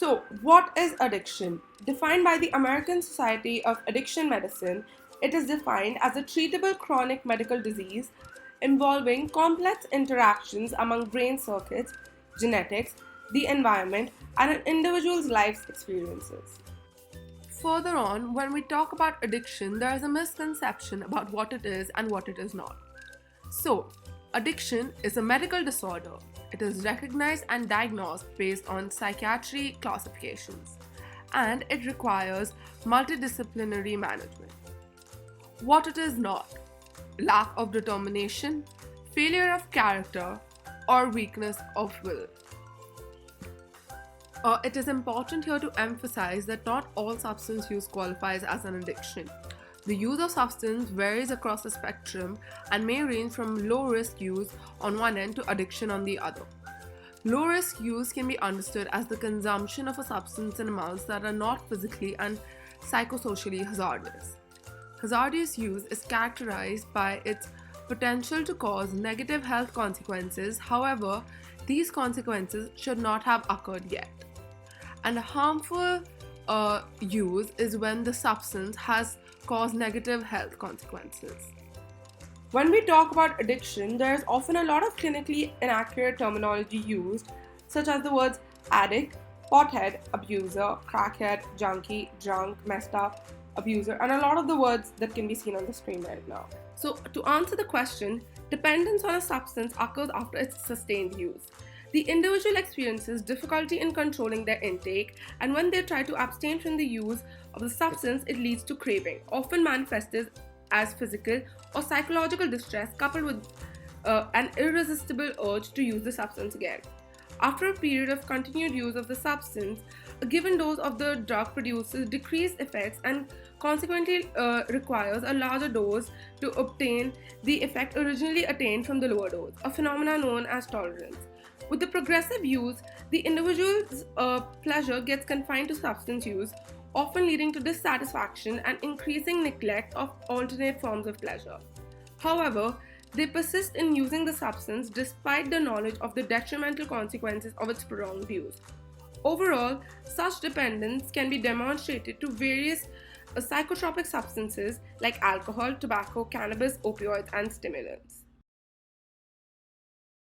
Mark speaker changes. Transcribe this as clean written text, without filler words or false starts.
Speaker 1: So, what is addiction? Defined by the American Society of Addiction Medicine, it is defined as a treatable chronic medical disease involving complex interactions among brain circuits, genetics, the environment, and an individual's life experiences. Further on, when we talk about addiction, there is a misconception about what it is and what it is not. So, addiction is a medical disorder. It is recognized and diagnosed based on psychiatry classifications, and it requires multidisciplinary management. What it is not: lack of determination, failure of character, or weakness of will. It is important here to emphasize that not all substance use qualifies as an addiction. The use of substance varies across the spectrum and may range from low risk use on one end to addiction on the other. Low risk use can be understood as the consumption of a substance in amounts that are not physically and psychosocially hazardous. Hazardous use is characterized by its potential to cause negative health consequences. However, these consequences should not have occurred yet. And harmful use is when the substance has caused negative health consequences. When we talk about addiction, there is often a lot of clinically inaccurate terminology used, such as the words addict, pothead, abuser, crackhead, junkie, drunk, messed up, abuser, and a lot of the words that can be seen on the screen right now. So, to answer the question, dependence on a substance occurs after its sustained use. The individual experiences difficulty in controlling their intake, and when they try to abstain from the use of the substance, it leads to craving, often manifested as physical or psychological distress coupled with an irresistible urge to use the substance again. After a period of continued use of the substance, a given dose of the drug produces decreased effects and consequently requires a larger dose to obtain the effect originally attained from the lower dose, a phenomenon known as tolerance. With the progressive use, the individual's pleasure gets confined to substance use, often leading to dissatisfaction and increasing neglect of alternate forms of pleasure. However, they persist in using the substance despite the knowledge of the detrimental consequences of its prolonged use. Overall, such dependence can be demonstrated to various psychotropic substances like alcohol, tobacco, cannabis, opioids, and stimulants.